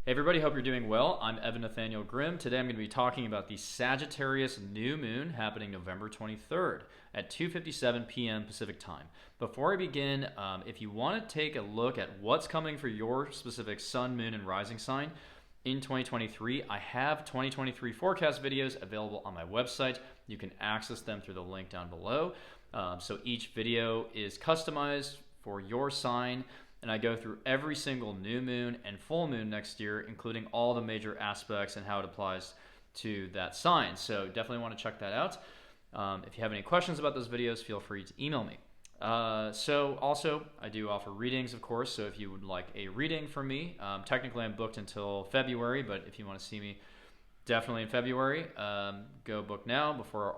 Hey everybody, hope you're doing well. I'm Evan Nathaniel Grimm. Today I'm going to be talking about the Sagittarius New Moon happening November 23rd at 2:57 p.m. Pacific Time. Before I begin, if you want to take a look at what's coming for your specific sun, moon, and rising sign in 2023, I have 2023 forecast videos available on my website. You can access them through the link down below. So each video is customized for your sign, and I go through every single new moon and full moon next year, including all the major aspects and how it applies to that sign. So definitely want to check that out. If you have any questions about those videos, feel free to email me. So also, I do offer readings, of course. So if you would like a reading from me, technically I'm booked until February, but if you want to see me definitely in February, go book now before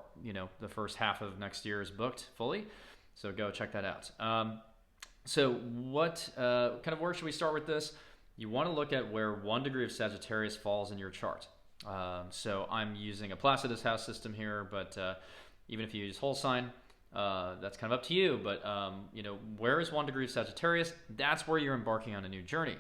the first half of next year is booked fully. So go check that out. So what kind of where should we start with this? You want to look at where 1 degree of Sagittarius falls in your chart. So I'm using a Placidus house system here, but even if you use whole sign, that's kind of up to you. But where is 1 degree of Sagittarius? That's where you're embarking on a new journey.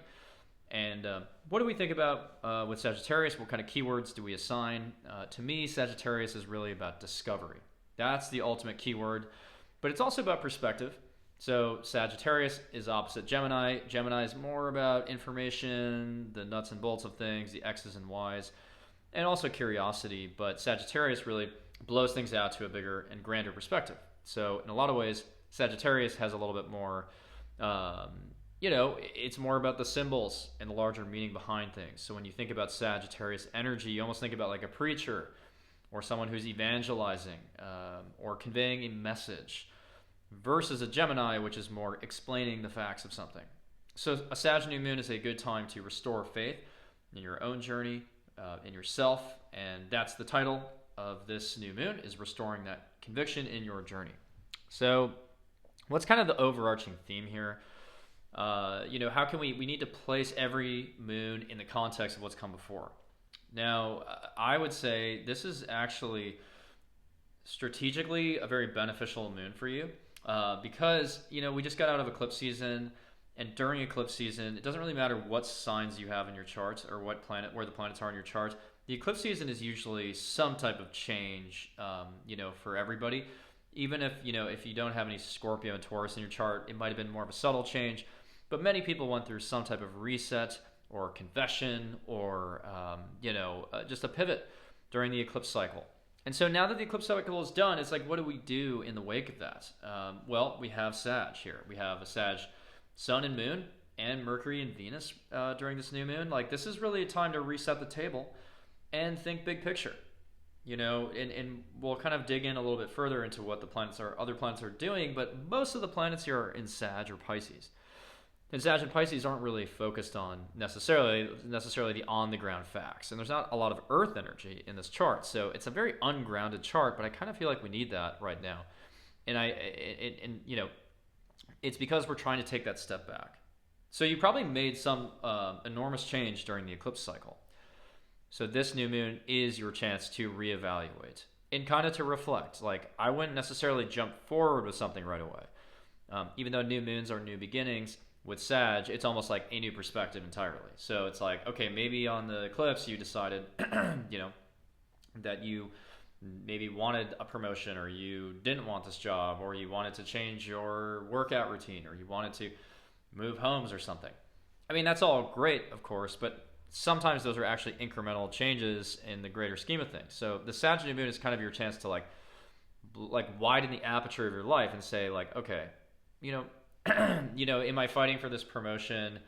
And what do we think about with Sagittarius? What kind of keywords do we assign? To me, Sagittarius is really about discovery. That's the ultimate keyword, but it's also about perspective. So Sagittarius is opposite Gemini. Gemini is more about information, the nuts and bolts of things, the X's and Y's, and also curiosity. But Sagittarius really blows things out to a bigger and grander perspective. So in a lot of ways, Sagittarius has a little bit more, it's more about the symbols and the larger meaning behind things. So when you think about Sagittarius energy, you almost think about like a preacher or someone who's evangelizing or conveying a message, versus a Gemini, which is more explaining the facts of something. So a Sag New Moon is a good time to restore faith in your own journey, in yourself, and that's the title of this new moon, is restoring that conviction in your journey. So what's kind of the overarching theme here? How can we need to place every moon in the context of what's come before. Now, I would say this is actually strategically a very beneficial moon for you. Because we just got out of eclipse season, and during eclipse season, it doesn't really matter what signs you have in your chart or where the planets are in your chart. The eclipse season is usually some type of change, for everybody. Even if you don't have any Scorpio and Taurus in your chart, it might have been more of a subtle change. But many people went through some type of reset or confession or just a pivot during the eclipse cycle. And so now that the eclipse cycle is done, it's like, what do we do in the wake of that? Well, we have Sag here. We have a Sag sun and moon and Mercury and Venus during this new moon. Like, this is really a time to reset the table and think big picture. And we'll kind of dig in a little bit further into what other planets are doing, but most of the planets here are in Sag or Pisces. And Sag and Pisces aren't really focused on necessarily the on-the-ground facts. And there's not a lot of earth energy in this chart. So it's a very ungrounded chart, but I kind of feel like we need that right now. And it's because we're trying to take that step back. So you probably made some enormous change during the eclipse cycle. So this new moon is your chance to reevaluate and kind of to reflect. Like, I wouldn't necessarily jump forward with something right away. Even though new moons are new beginnings, with Sag, it's almost like a new perspective entirely. So it's like, okay, maybe on the eclipse you decided, that you maybe wanted a promotion, or you didn't want this job, or you wanted to change your workout routine, or you wanted to move homes or something. I mean, that's all great, of course, but sometimes those are actually incremental changes in the greater scheme of things. So the Sag New Moon is kind of your chance to like widen the aperture of your life and say, like, okay, am I fighting for this promotion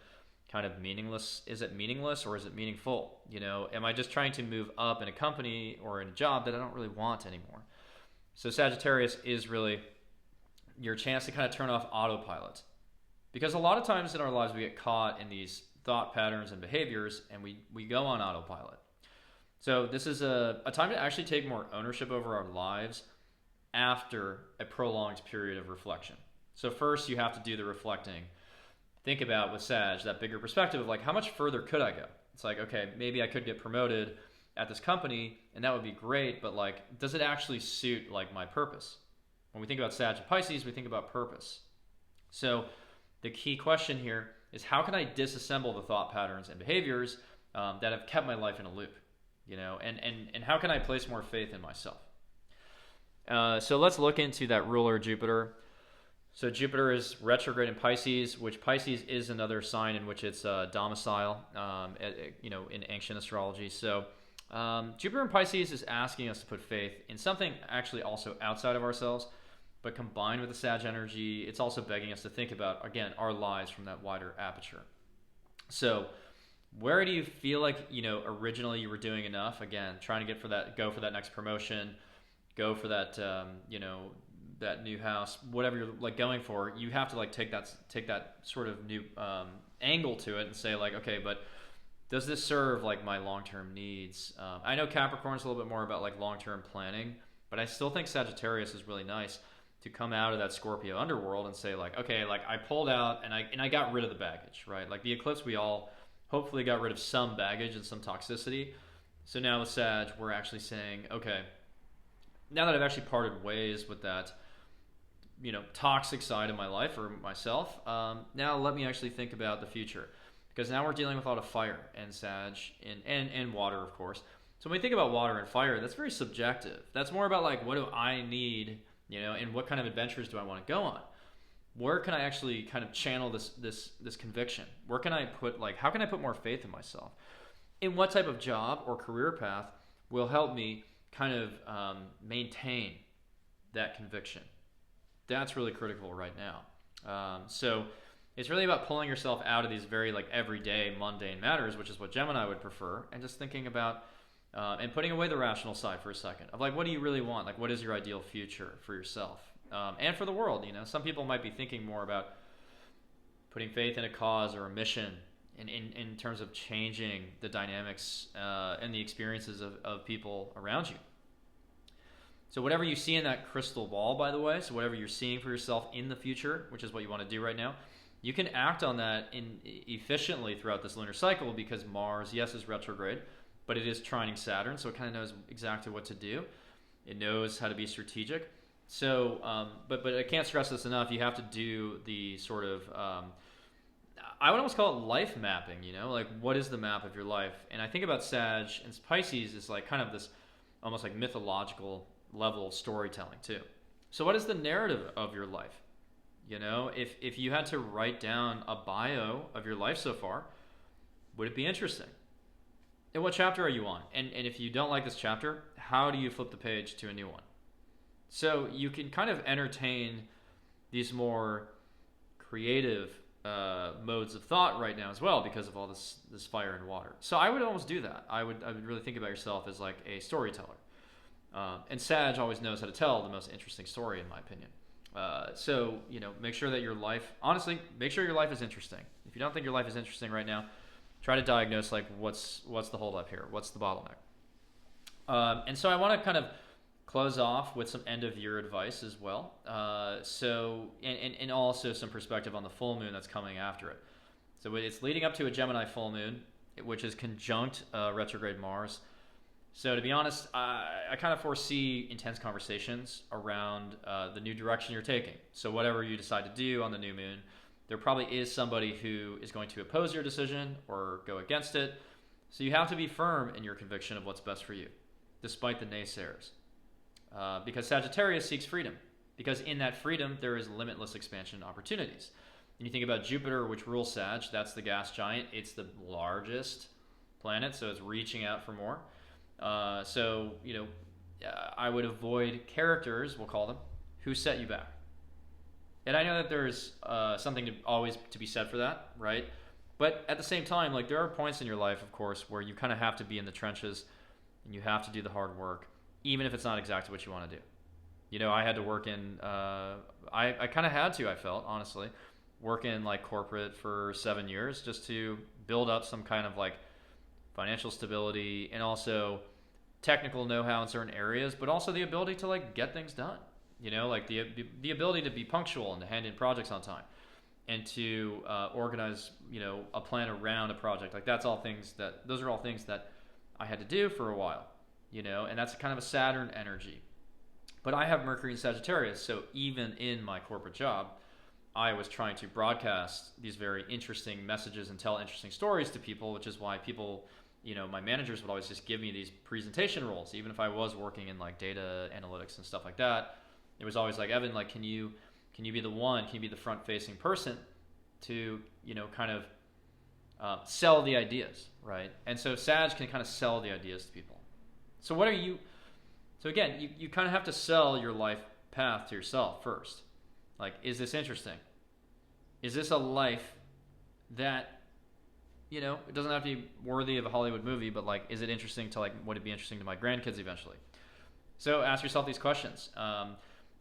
kind of meaningless? Is it meaningless, or is it meaningful? Am I just trying to move up in a company or in a job that I don't really want anymore? So Sagittarius is really your chance to kind of turn off autopilot, because a lot of times in our lives we get caught in these thought patterns and behaviors, and we go on autopilot. So this is a time to actually take more ownership over our lives after a prolonged period of reflection. So first you have to do the reflecting. Think about, with Sag, that bigger perspective of like, how much further could I go? It's like, okay, maybe I could get promoted at this company and that would be great, but like, does it actually suit like my purpose? When we think about Sag and Pisces, we think about purpose. So the key question here is, how can I disassemble the thought patterns and behaviors that have kept my life in a loop, and how can I place more faith in myself? So let's look into that ruler Jupiter. So Jupiter is retrograde in Pisces, which Pisces is another sign in which it's domicile, in ancient astrology. So Jupiter in Pisces is asking us to put faith in something actually also outside of ourselves, but combined with the Sag energy, it's also begging us to think about, again, our lives from that wider aperture. So where do you feel like, originally you were doing enough? Again, trying to go for that next promotion, go for that, that new house, whatever you're like going for. You have to like take that sort of new angle to it and say like, okay, but does this serve like my long-term needs? I know Capricorn's a little bit more about like long-term planning, but I still think Sagittarius is really nice to come out of that Scorpio underworld and say like, okay, like I pulled out and I got rid of the baggage, right? Like the eclipse, we all hopefully got rid of some baggage and some toxicity. So now with Sag, we're actually saying, okay, now that I've actually parted ways with that, toxic side of my life or myself, now let me actually think about the future, because now we're dealing with a lot of fire and Sag and water, of course. So when we think about water and fire, that's very subjective. That's more about like, what do I need, and what kind of adventures do I want to go on? Where can I actually kind of channel this conviction? Where can I put how can I put more faith in myself? In what type of job or career path will help me kind of maintain that conviction? That's really critical right now. So it's really about pulling yourself out of these very like everyday mundane matters, which is what Gemini would prefer, and just thinking about and putting away the rational side for a second of like, what do you really want? Like, what is your ideal future for yourself and for the world? Some people might be thinking more about putting faith in a cause or a mission in terms of changing the dynamics and the experiences of people around you. So whatever you see in that crystal ball, by the way, so whatever you're seeing for yourself in the future, which is what you want to do right now, you can act on that efficiently throughout this lunar cycle, because Mars, yes, is retrograde, but it is trining Saturn, so it kind of knows exactly what to do. It knows how to be strategic. So, but I can't stress this enough. You have to do the sort of, I would almost call it life mapping, like what is the map of your life? And I think about Sag and Pisces is like kind of this almost like mythological level of storytelling too. So what is the narrative of your life? If you had to write down a bio of your life so far, would it be interesting? And what chapter are you on? And if you don't like this chapter, how do you flip the page to a new one? So you can kind of entertain these more creative modes of thought right now as well, because of all this fire and water. So I would almost do that. I would really think about yourself as like a storyteller. And Sag always knows how to tell the most interesting story, in my opinion. So, make sure that your life, honestly, make sure your life is interesting. If you don't think your life is interesting right now, try to diagnose like what's the holdup here, what's the bottleneck. And so I want to kind of close off with some end of year advice as well. So and also some perspective on the full moon that's coming after it. So it's leading up to a Gemini full moon, which is conjunct retrograde Mars. So to be honest, I kind of foresee intense conversations around the new direction you're taking. So whatever you decide to do on the new moon, there probably is somebody who is going to oppose your decision or go against it. So you have to be firm in your conviction of what's best for you, despite the naysayers. Because Sagittarius seeks freedom. Because in that freedom, there is limitless expansion opportunities. And you think about Jupiter, which rules Sag, that's the gas giant. It's the largest planet, so it's reaching out for more. I would avoid characters, we'll call them, who set you back. And I know that there's something to be said for that, right? But at the same time, like there are points in your life, of course, where you kind of have to be in the trenches and you have to do the hard work, even if it's not exactly what you want to do. I had to work in, I kind of had to, I felt, honestly, work in like corporate for 7 years just to build up some kind of like financial stability and also technical know-how in certain areas, but also the ability to like get things done. Like the ability to be punctual and to hand in projects on time and to organize, a plan around a project. Like those are all things that I had to do for a while, and that's kind of a Saturn energy. But I have Mercury in Sagittarius, so even in my corporate job, I was trying to broadcast these very interesting messages and tell interesting stories to people, which is why people my managers would always just give me these presentation roles, even if I was working in like data analytics and stuff like that. It was always like, Evan, like, can you be the one? Can you be the front-facing person to kind of sell the ideas, right? And so Sag can kind of sell the ideas to people. So what are you? So again, you kind of have to sell your life path to yourself first. Like, is this interesting? Is this a life that, it doesn't have to be worthy of a Hollywood movie, but like, is it interesting to, like, would it be interesting to my grandkids eventually? So ask yourself these questions,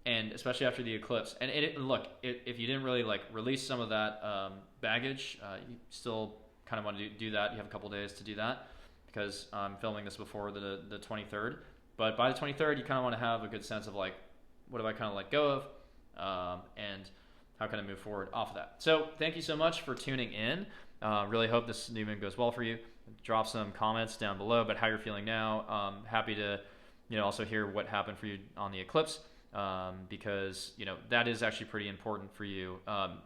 and especially after the eclipse. And look, if you didn't really like release some of that baggage, you still kind of want to do that. You have a couple days to do that because I'm filming this before the 23rd. But by the 23rd, you kind of want to have a good sense of like, what do I kind of let go of, and how can I move forward off of that? So thank you so much for tuning in. Really hope this new moon goes well for you. Drop some comments down below about how you're feeling now. Happy to, also hear what happened for you on the eclipse, because, that is actually pretty important for you,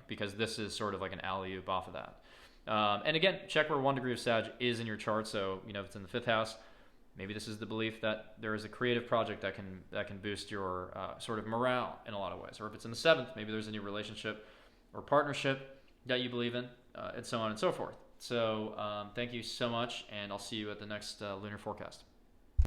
because this is sort of like an alley-oop off of that. And again, check where 1 degree of Sag is in your chart. So, if it's in the 5th house, maybe this is the belief that there is a creative project that can boost your sort of morale in a lot of ways. Or if it's in the 7th, maybe there's a new relationship or partnership that you believe in, and so on and so forth. So thank you so much, and I'll see you at the next lunar forecast.